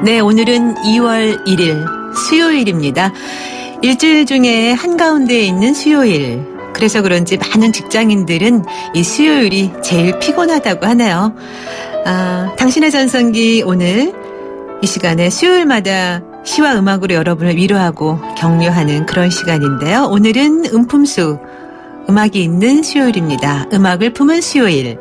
네, 오늘은 2월 1일 수요일입니다. 일주일 중에 한가운데에 있는 수요일. 그래서 그런지 많은 직장인들은 이 수요일이 제일 피곤하다고 하네요. 당신의 전성기 오늘 이 시간에 수요일마다 시와 음악으로 여러분을 위로하고 격려하는 그런 시간인데요. 오늘은 음품수, 음악이 있는 수요일입니다. 음악을 품은 수요일.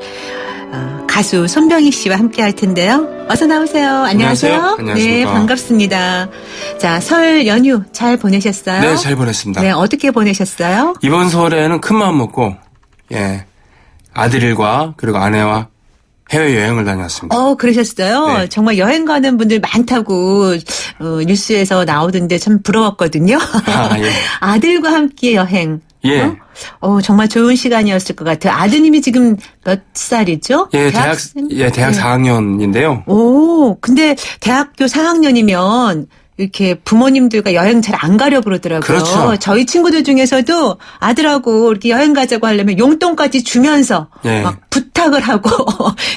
가수 손병희 씨와 함께 할 텐데요. 어서 나오세요. 안녕하세요. 안녕하십니까. 네, 반갑습니다. 자, 설 연휴 잘 보내셨어요? 네, 잘 보냈습니다. 네, 어떻게 보내셨어요? 이번 설에는 큰 마음 먹고, 아들과 그리고 아내와 해외여행을 다녀왔습니다. 그러셨어요? 네. 정말 여행 가는 분들 많다고 뉴스에서 나오던데 참 부러웠거든요. 예. 아들과 함께 여행. 예. 정말 좋은 시간이었을 것 같아요. 아드님이 지금 몇 살이죠? 예, 대학 네. 4학년인데요. 근데 대학교 4학년이면 이렇게 부모님들과 여행 잘 안 가려고 그러더라고요. 그렇죠. 저희 친구들 중에서도 아들하고 이렇게 여행 가자고 하려면 용돈까지 주면서 예. 막 부탁을 하고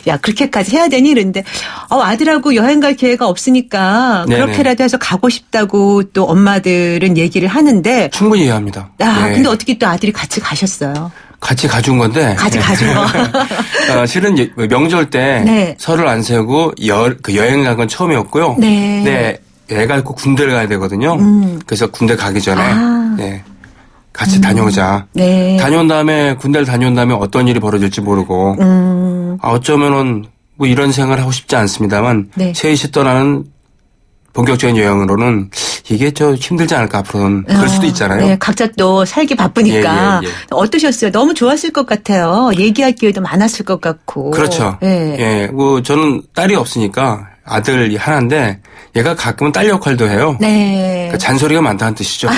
야, 그렇게까지 해야 되니? 이랬는데 아들하고 여행 갈 기회가 없으니까 네네. 그렇게라도 해서 가고 싶다고 또 엄마들은 얘기를 하는데 충분히 이해합니다. 예. 근데 어떻게 또 아들이 같이 가셨어요? 같이 가준 건데. 같이 가준 거. 실은 명절 때 네. 설을 안 세우고 여행 간 건 처음이었고요. 네. 네. 애가 꼭 군대를 가야 되거든요. 그래서 군대 가기 전에 같이 다녀오자. 네. 다녀온 다음에 군대를 다녀온 다음에 어떤 일이 벌어질지 모르고 어쩌면은 뭐 이런 생활을 하고 싶지 않습니다만 네. 셋이 떠나는 본격적인 여행으로는 이게 좀 힘들지 않을까 앞으로는 그럴 수도 있잖아요. 네, 각자 또 살기 바쁘니까 예. 어떠셨어요? 너무 좋았을 것 같아요. 얘기할 기회도 많았을 것 같고. 그렇죠. 네. 뭐 저는 딸이 없으니까 아들이 하나인데 얘가 가끔은 딸 역할도 해요. 네. 그러니까 잔소리가 많다는 뜻이죠.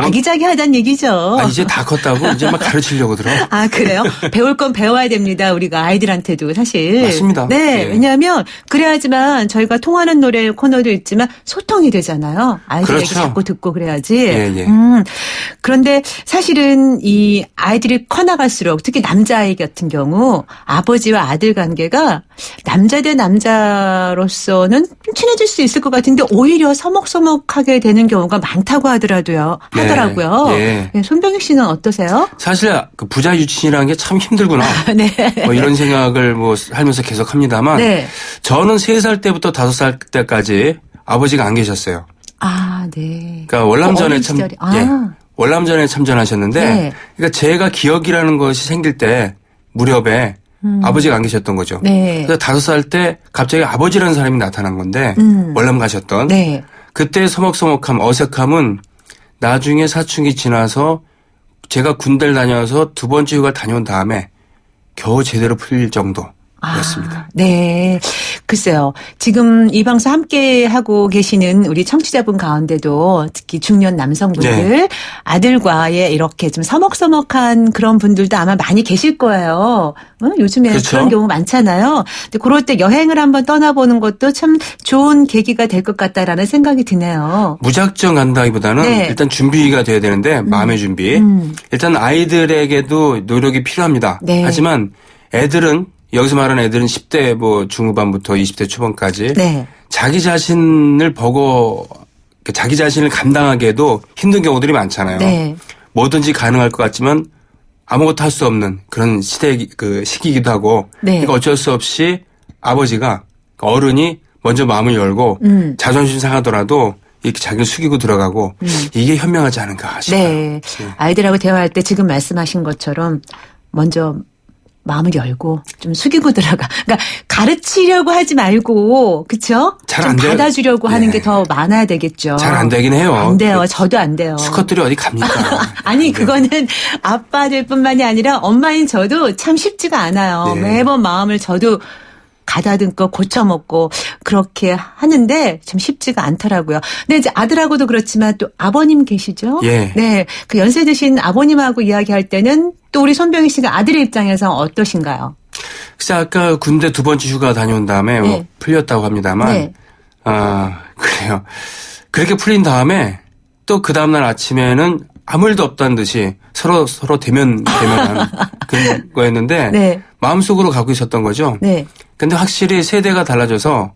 아기자기하다는 얘기죠. 이제 다 컸다고 이제 막 가르치려고 들어. 그래요? 배울 건 배워야 됩니다. 우리가 아이들한테도 사실. 맞습니다. 네. 예. 왜냐하면 그래야지만 저희가 통하는 노래 코너도 있지만 소통이 되잖아요. 아이들 얘기 그렇죠. 자꾸 듣고 그래야지. 예. 그런데 사실은 이 아이들이 커나갈수록 특히 남자아이 같은 경우 아버지와 아들 관계가 남자 대 남자로서는 좀 친해질 수 있을 것 같은데 오히려 서먹서먹하게 되는 경우가 많다고 하더라고요. 예. 네, 손병희 씨는 어떠세요? 사실 그 부자 유친이라는 게 참 힘들구나. 네. 뭐 이런 생각을 뭐 하면서 계속 합니다만 네. 저는 3살 때부터 5살 때까지 아버지가 안 계셨어요. 네. 그러니까 월남전에 어린 시절에. 월남전에 참전하셨는데 네. 그러니까 제가 기억이라는 것이 생길 때 무렵에 아버지가 안 계셨던 거죠. 네. 그래서 5살 때 갑자기 아버지라는 사람이 나타난 건데 월남 가셨던 네. 그때 서먹서먹함, 어색함은 나중에 사춘기 지나서 제가 군대를 다녀서 2번째 휴가 다녀온 다음에 겨우 제대로 풀릴 정도였습니다. 네. 글쎄요. 지금 이 방송 함께 하고 계시는 우리 청취자분 가운데도 특히 중년 남성분들 아들과의 이렇게 좀 서먹서먹한 그런 분들도 아마 많이 계실 거예요. 요즘에 그렇죠. 그런 경우 많잖아요. 근데 그럴 때 여행을 한번 떠나보는 것도 참 좋은 계기가 될 것 같다라는 생각이 드네요. 무작정 간다기보다는 네. 일단 준비가 돼야 되는데 마음의 준비. 일단 아이들에게도 노력이 필요합니다. 네. 하지만 애들은 여기서 말하는 애들은 10대 뭐 중후반부터 20대 초반까지 네. 자기 자신을 자기 자신을 감당하기에도 힘든 경우들이 많잖아요. 네. 뭐든지 가능할 것 같지만 아무것도 할 수 없는 그런 시기이기도 하고 네. 그러니까 어쩔 수 없이 아버지가 어른이 먼저 마음을 열고 자존심 상하더라도 이렇게 자기를 숙이고 들어가고 이게 현명하지 않은가 싶어요. 네. 아이들하고 대화할 때 지금 말씀하신 것처럼 먼저 마음을 열고 좀 숙이고 들어가. 그러니까 가르치려고 하지 말고 그렇죠? 잘 좀 안 돼요. 받아주려고 하는 게 네. 더 많아야 되겠죠. 잘 안 되긴 해요. 안 돼요. 저도 안 돼요. 수컷들이 어디 갑니까? 아니 네. 그거는 아빠들뿐만이 아니라 엄마인 저도 참 쉽지가 않아요. 네. 매번 마음을 저도 가다듬고 고쳐먹고 그렇게 하는데 참 쉽지가 않더라고요. 근데 이제 아들하고도 그렇지만 또 아버님 계시죠? 예. 네. 그 연세 드신 아버님하고 이야기할 때는 또 우리 손병희 씨가 아들의 입장에서 어떠신가요? 글쎄 아까 군대 2번째 휴가 다녀온 다음에 뭐 네. 풀렸다고 합니다만 네. 그래요. 그렇게 풀린 다음에 또 그 다음날 아침에는 아무 일도 없다는 듯이 서로 대면한 그런 거였는데 네. 마음속으로 갖고 있었던 거죠. 네. 근데 확실히 세대가 달라져서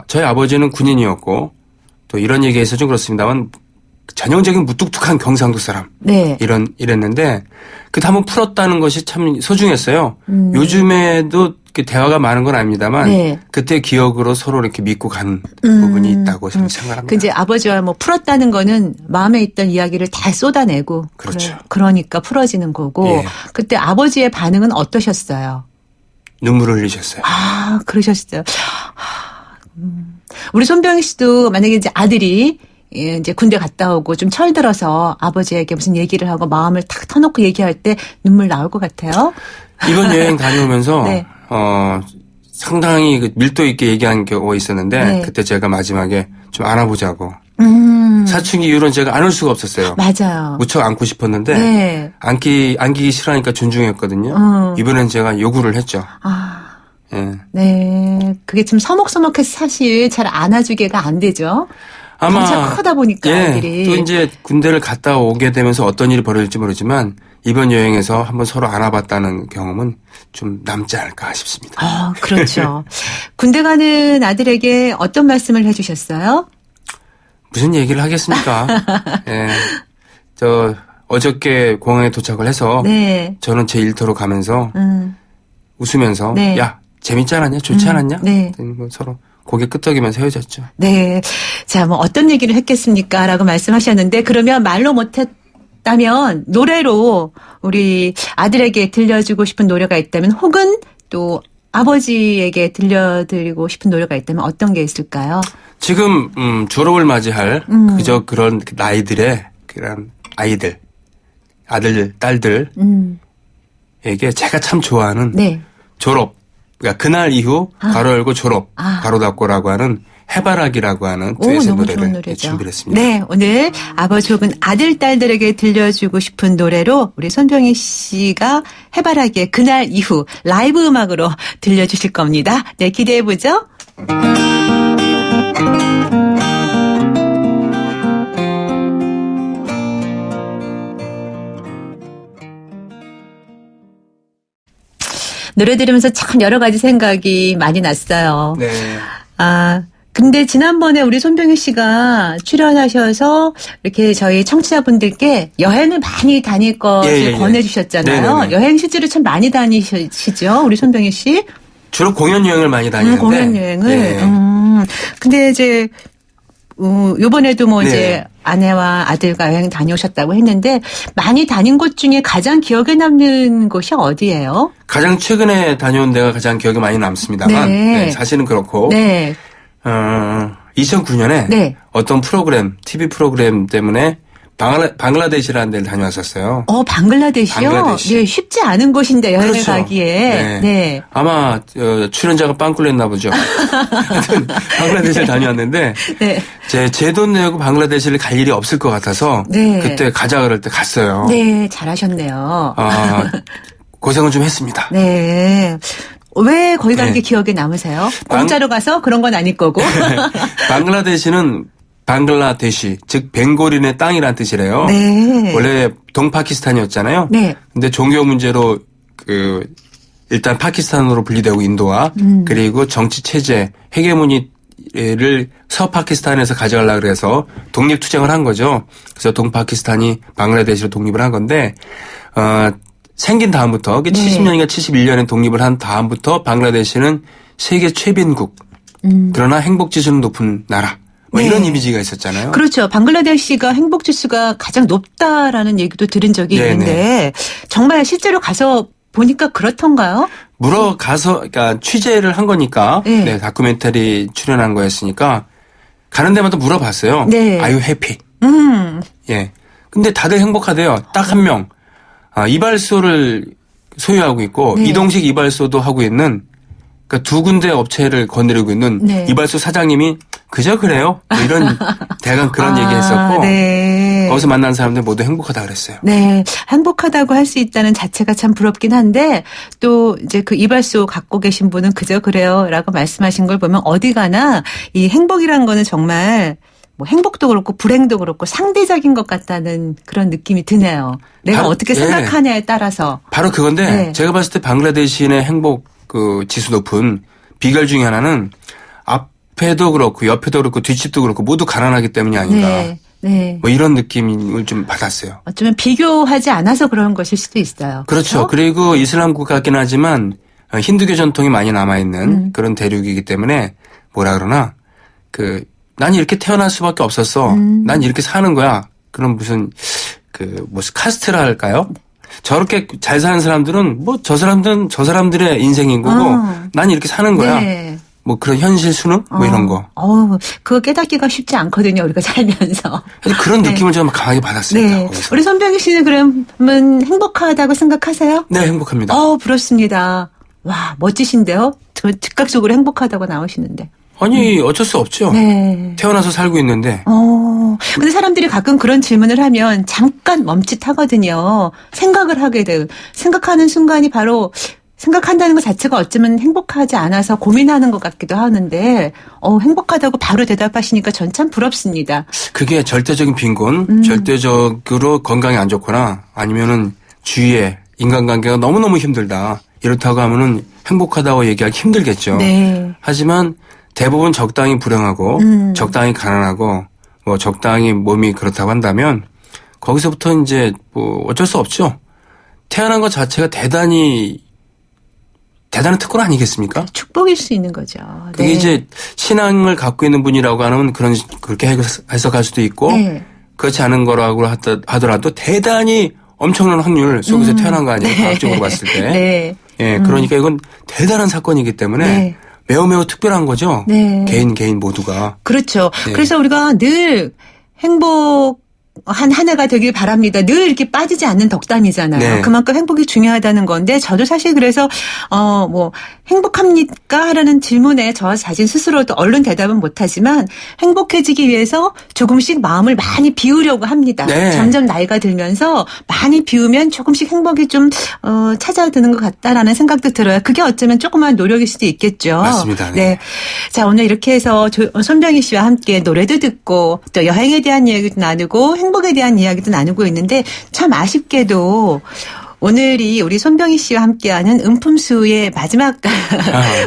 저희 아버지는 군인이었고 또 이런 얘기해서 좀 그렇습니다만 전형적인 무뚝뚝한 경상도 사람 네. 이랬는데 그때 한번 풀었다는 것이 참 소중했어요. 요즘에도 대화가 많은 건 아닙니다만 네. 그때 기억으로 서로 이렇게 믿고 간 부분이 있다고 저는 생각합니다. 그 이제 아버지와 뭐 풀었다는 거는 마음에 있던 이야기를 다 쏟아내고 그렇죠. 그러니까 풀어지는 거고 예. 그때 아버지의 반응은 어떠셨어요? 눈물을 흘리셨어요. 아, 그러셨어요. 우리 손병희 씨도 만약에 이제 아들이 이제 군대 갔다 오고 좀 철들어서 아버지에게 무슨 얘기를 하고 마음을 탁 터놓고 얘기할 때 눈물 나올 것 같아요. 이번 여행 다녀오면서 네. 상당히 그 밀도 있게 얘기한 경우가 있었는데 네. 그때 제가 마지막에 좀 안아보자고. 사춘기 이후로는 제가 안을 수가 없었어요. 맞아요. 무척 안고 싶었는데 네. 안기기 싫어하니까 존중했거든요. 이번엔 제가 요구를 했죠. 아, 예. 네. 그게 좀 서먹서먹해서 사실 잘 안아주기가 안 되죠. 아마 덩치가 크다 보니까 아이들이. 또 이제 군대를 갔다 오게 되면서 어떤 일이 벌어질지 모르지만 이번 여행에서 한번 서로 안아봤다는 경험은 좀 남지 않을까 싶습니다. 그렇죠. 군대 가는 아들에게 어떤 말씀을 해주셨어요? 무슨 얘기를 하겠습니까? 예. 어저께 공항에 도착을 해서 네. 저는 제 일터로 가면서 웃으면서 네. 야 재밌지 않았냐? 좋지 않았냐? 네. 서로 고개 끄덕이면서 헤어졌죠. 네. 자, 뭐 어떤 얘기를 했겠습니까? 라고 말씀하셨는데 그러면 말로 못했다면 노래로 우리 아들에게 들려주고 싶은 노래가 있다면 혹은 또 아버지에게 들려드리고 싶은 노래가 있다면 어떤 게 있을까요? 지금 졸업을 맞이할 그저 그런 나이들의 그런 아이들, 아들, 딸들에게 제가 참 좋아하는 네. 졸업, 그러니까 그날 이후 괄호 열고 졸업, 괄호 닫고라고 하는 해바라기라고 하는 듀엣의 너무 좋은 노래를 노래죠. 준비를 했습니다. 네, 오늘 아버지 혹은 아들, 딸들에게 들려주고 싶은 노래로 우리 손병희 씨가 해바라기의 그날 이후 라이브 음악으로 들려주실 겁니다. 네, 기대해보죠. 노래 들으면서 참 여러 가지 생각이 많이 났어요. 네. 근데 지난번에 우리 손병희 씨가 출연하셔서 이렇게 저희 청취자분들께 여행을 많이 다닐 것을 권해주셨잖아요. 네네네. 여행 실제로 참 많이 다니시죠? 우리 손병희 씨? 주로 공연 여행을 많이 다니는데. 공연 여행을. 네. 근데 이제, 요번에도 뭐 네. 이제 아내와 아들과 여행 다녀오셨다고 했는데 많이 다닌 곳 중에 가장 기억에 남는 곳이 어디예요? 가장 최근에 다녀온 데가 가장 기억에 많이 남습니다만 네. 사실은 그렇고 네. 2009년에 네. 어떤 프로그램, TV 프로그램 때문에 방글라데시라는 데를 다녀왔었어요. 방글라데시요? 방글라데시. 네, 쉽지 않은 곳인데 여행을 그렇죠. 가기에. 네. 아마 출연자가 빵꾸냈나 보죠. 하여튼 방글라데시를 다녀왔는데 네. 제 돈 내고 방글라데시를 갈 일이 없을 것 같아서 네. 그때 가자 그럴 때 갔어요. 네, 잘하셨네요. 고생을 좀 했습니다. 네. 왜 거기 간 게 네. 기억에 남으세요? 공짜로 가서 그런 건 아닐 거고. 방글라데시는 방글라데시, 즉 벵골인의 땅이란 뜻이래요. 네. 원래 동파키스탄이었잖아요. 네. 근데 종교 문제로 일단 파키스탄으로 분리되고 인도와 그리고 정치 체제, 헤게모니를 서파키스탄에서 가져가려고 그래서 독립 투쟁을 한 거죠. 그래서 동파키스탄이 방글라데시로 독립을 한 건데 생긴 다음부터 70년인가 71년에 독립을 한 다음부터 방글라데시는 세계 최빈국 그러나 행복 지수는 높은 나라. 뭐 네. 이런 이미지가 있었잖아요. 그렇죠. 방글라데시가 행복 지수가 가장 높다라는 얘기도 들은 적이 네네. 있는데 정말 실제로 가서 보니까 그렇던가요? 그러니까 취재를 한 거니까, 네. 다큐멘터리 출연한 거였으니까, 가는 데마다 물어봤어요. 네. Are you happy? 예. 근데 다들 행복하대요. 딱 한 명. 이발소를 소유하고 있고, 네. 이동식 이발소도 하고 있는, 그러니까 두 군데 업체를 거느리고 있는 네. 이발소 사장님이 그저 그래요? 뭐 이런, 대강 그런 얘기 했었고, 네. 거기서 만난 사람들 모두 행복하다 그랬어요. 네. 행복하다고 할 수 있다는 자체가 참 부럽긴 한데 또 이제 그 이발소 갖고 계신 분은 그저 그래요 라고 말씀하신 걸 보면 어디 가나 이 행복이란 거는 정말 뭐 행복도 그렇고 불행도 그렇고 상대적인 것 같다는 그런 느낌이 드네요. 내가 바로, 어떻게 생각하냐에 따라서. 바로 그건데 네. 제가 봤을 때 방글라데시인의 행복 그 지수 높은 비결 중에 하나는 앞에도 그렇고 옆에도 그렇고 뒷집도 그렇고 모두 가난하기 때문이 아닌가. 네. 네. 뭐 이런 느낌을 좀 받았어요. 어쩌면 비교하지 않아서 그런 것일 수도 있어요. 그렇죠. 그렇죠? 그리고 이슬람 국가긴 하지만 힌두교 전통이 많이 남아있는 그런 대륙이기 때문에 뭐라 그러나 난 이렇게 태어날 수밖에 없었어. 난 이렇게 사는 거야. 그런 무슨 카스트라 할까요? 저렇게 잘 사는 사람들은 뭐 저 사람들의 인생인 거고 난 이렇게 사는 거야. 네. 뭐 그런 현실 수능 뭐 이런 거. 그거 깨닫기가 쉽지 않거든요. 우리가 살면서. 그런 느낌을 좀 강하게 받았습니다. 네. 거기서. 우리 손병희 씨는 그러면 행복하다고 생각하세요? 네, 행복합니다. 부럽습니다. 와, 멋지신데요? 즉각적으로 행복하다고 나오시는데. 아니 어쩔 수 없죠. 네. 태어나서 살고 있는데. 근데 사람들이 가끔 그런 질문을 하면 잠깐 멈칫하거든요. 생각을 하게 돼요. 생각하는 순간이 바로 생각한다는 것 자체가 어쩌면 행복하지 않아서 고민하는 것 같기도 하는데, 행복하다고 바로 대답하시니까 전 참 부럽습니다. 그게 절대적인 빈곤, 절대적으로 건강이 안 좋거나 아니면은 주위에 인간관계가 너무너무 힘들다. 이렇다고 하면은 행복하다고 얘기하기 힘들겠죠. 네. 하지만 대부분 적당히 불행하고 적당히 가난하고 뭐 적당히 몸이 그렇다고 한다면 거기서부터 이제 뭐 어쩔 수 없죠. 태어난 것 자체가 대단한 특권 아니겠습니까? 축복일 수 있는 거죠. 그게 네. 이제 신앙을 갖고 있는 분이라고 하면 그렇게 해석할 수도 있고 네. 그렇지 않은 거라고 하더라도 대단히 엄청난 확률 속에서 태어난 거 아니에요? 네. 과학적으로 봤을 때. 네. 예, 그러니까 이건 대단한 사건이기 때문에 네. 매우 특별한 거죠. 네. 개인 모두가. 그렇죠. 네. 그래서 우리가 늘 한 해가 되길 바랍니다. 늘 이렇게 빠지지 않는 덕담이잖아요. 네. 그만큼 행복이 중요하다는 건데 저도 사실 그래서 행복합니까? 라는 질문에 저 자신 스스로도 얼른 대답은 못하지만 행복해지기 위해서 조금씩 마음을 많이 비우려고 합니다. 네. 점점 나이가 들면서 많이 비우면 조금씩 행복이 좀 찾아드는 것 같다라는 생각도 들어요. 그게 어쩌면 조그만 노력일 수도 있겠죠. 맞습니다. 네. 자, 오늘 이렇게 해서 손병희 씨와 함께 노래도 듣고 또 여행에 대한 이야기도 나누고 행복에 대한 이야기도 나누고 있는데 참 아쉽게도 오늘이 우리 손병희 씨와 함께하는 음품수의 마지막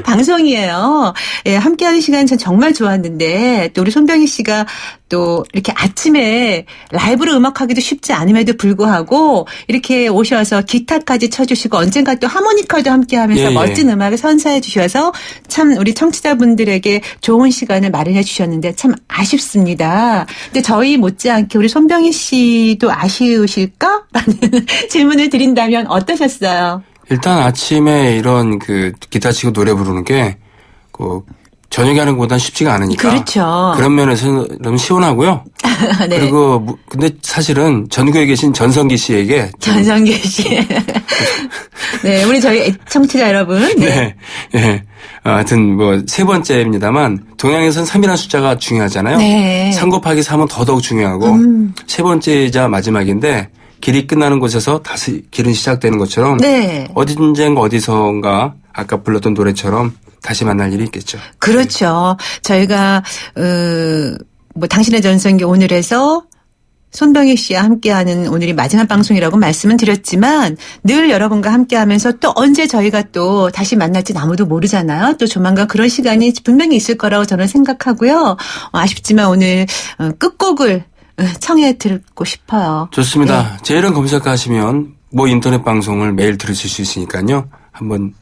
방송이에요. 예, 함께하는 시간 전 정말 좋았는데 또 우리 손병희 씨가 또 이렇게 아침에 라이브로 음악하기도 쉽지 않음에도 불구하고 이렇게 오셔서 기타까지 쳐주시고 언젠가 또 하모니카도 함께하면서 예, 예. 멋진 음악을 선사해 주셔서 참 우리 청취자분들에게 좋은 시간을 마련해 주셨는데 참 아쉽습니다. 근데 저희 못지않게 우리 손병희 씨도 아쉬우실까? 라는 질문을 드린다면 어떠셨어요? 일단 아침에 이런 기타 치고 노래 부르는 게 저녁에 하는 것보다는 쉽지가 않으니까. 그렇죠. 그런 면에서 너무 시원하고요. 네. 그리고 근데 사실은 전국에 계신 전성기 씨에게 전성기 씨. 네, 우리 저희 청취자 여러분. 네. 네. 하여튼 세 번째입니다만 동양에선 3이라는 숫자가 중요하잖아요. 네. 3 곱하기 3은 더더욱 중요하고 세 번째이자 마지막인데 길이 끝나는 곳에서 다시 길은 시작되는 것처럼 네. 어딘가 어디선가 아까 불렀던 노래처럼 다시 만날 일이 있겠죠. 그렇죠. 저희가 당신의 전성기 오늘에서 손병희 씨와 함께하는 오늘이 마지막 방송이라고 말씀은 드렸지만 늘 여러분과 함께하면서 또 언제 저희가 또 다시 만날지 아무도 모르잖아요. 또 조만간 그런 시간이 분명히 있을 거라고 저는 생각하고요. 아쉽지만 오늘 끝곡을 청해 듣고 싶어요. 좋습니다. 네. 제 이름 검색하시면 인터넷 방송을 매일 들으실 수 있으니까요. 한번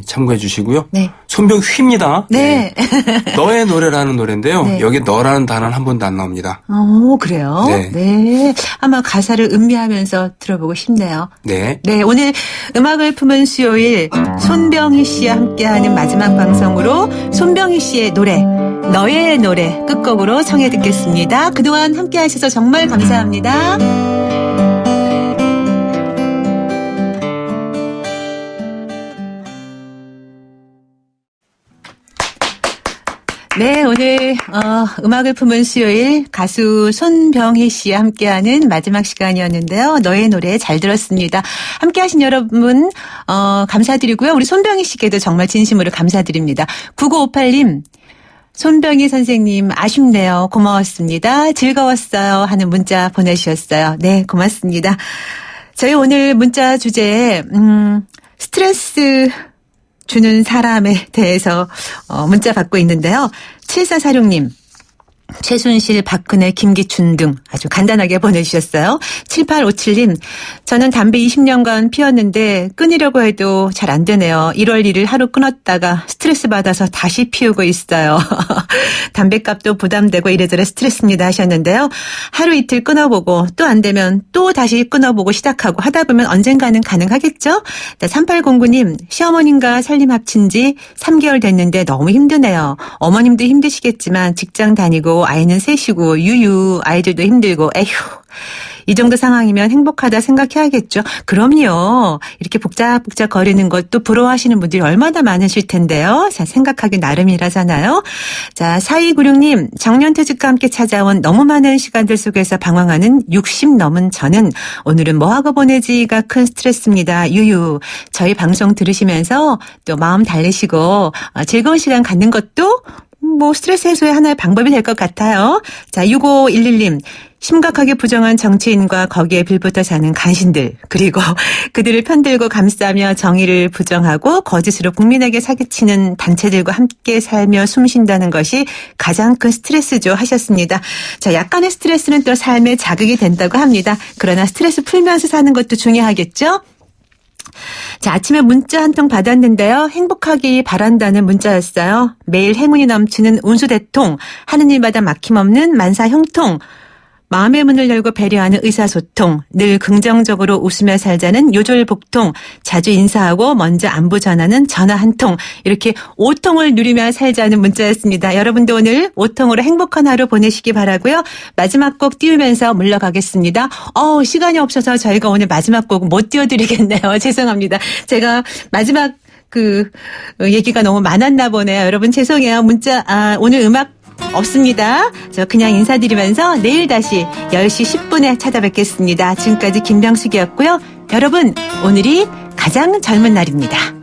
참고해 주시고요. 네. 손병휘입니다. 네. 너의 노래라는 노래인데요. 네. 여기 너라는 단어는 한 번도 안 나옵니다. 그래요? 네. 네. 아마 가사를 음미하면서 들어보고 싶네요. 네. 네, 오늘 음악을 품은 수요일 손병희 씨와 함께하는 마지막 방송으로 손병희 씨의 노래 너의 노래 끝곡으로 청해 듣겠습니다. 그동안 함께 하셔서 정말 감사합니다. 네, 오늘 음악을 품은 수요일 가수 손병희 씨와 함께하는 마지막 시간이었는데요. 너의 노래 잘 들었습니다. 함께하신 여러분 감사드리고요. 우리 손병희 씨께도 정말 진심으로 감사드립니다. 9958님. 손병희 선생님 아쉽네요. 고마웠습니다. 즐거웠어요. 하는 문자 보내주셨어요. 네, 고맙습니다. 저희 오늘 문자 주제 스트레스 주는 사람에 대해서 문자 받고 있는데요. 7446님. 최순실, 박근혜, 김기춘 등 아주 간단하게 보내주셨어요. 7857님, 저는 담배 20년간 피웠는데 끊으려고 해도 잘 안 되네요. 1월 1일 하루 끊었다가 스트레스 받아서 다시 피우고 있어요. 담배값도 부담되고 이래저래 스트레스입니다 하셨는데요. 하루 이틀 끊어보고 또 안 되면 또 다시 끊어보고 시작하고 하다 보면 언젠가는 가능하겠죠? 3809님, 시어머님과 살림 합친 지 3개월 됐는데 너무 힘드네요. 어머님도 힘드시겠지만 직장 다니고 아이는 셋이고 유유 아이들도 힘들고 에휴 이 정도 상황이면 행복하다 생각해야겠죠. 그럼요. 이렇게 복잡복잡 거리는 것도 부러워하시는 분들이 얼마나 많으실 텐데요. 자, 생각하기 나름이라잖아요. 자, 4296님 정년퇴직과 함께 찾아온 너무 많은 시간들 속에서 방황하는 60 넘은 저는 오늘은 뭐하고 보내지가 큰 스트레스입니다. 유유. 저희 방송 들으시면서 또 마음 달래시고 즐거운 시간 갖는 것도 스트레스 해소의 하나의 방법이 될 것 같아요. 자, 6511님. 심각하게 부정한 정치인과 거기에 빌붙어 사는 간신들, 그리고 그들을 편들고 감싸며 정의를 부정하고 거짓으로 국민에게 사기치는 단체들과 함께 살며 숨쉰다는 것이 가장 큰 스트레스죠 하셨습니다. 자, 약간의 스트레스는 또 삶의 자극이 된다고 합니다. 그러나 스트레스 풀면서 사는 것도 중요하겠죠? 자, 아침에 문자 한 통 받았는데요. 행복하기 바란다는 문자였어요. 매일 행운이 넘치는 운수대통, 하는 일마다 막힘없는 만사형통, 마음의 문을 열고 배려하는 의사소통, 늘 긍정적으로 웃으며 살자는 요졸복통, 자주 인사하고 먼저 안부 전하는 전화 한 통, 이렇게 5통을 누리며 살자는 문자였습니다. 여러분도 오늘 5통으로 행복한 하루 보내시기 바라고요. 마지막 곡 띄우면서 물러가겠습니다. 시간이 없어서 저희가 오늘 마지막 곡 못 띄워드리겠네요. 죄송합니다. 제가 마지막 얘기가 너무 많았나 보네요. 여러분 죄송해요. 오늘 음악 없습니다. 저 그냥 인사드리면서 내일 다시 10시 10분에 찾아뵙겠습니다. 지금까지 김병숙이었고요. 여러분, 오늘이 가장 젊은 날입니다.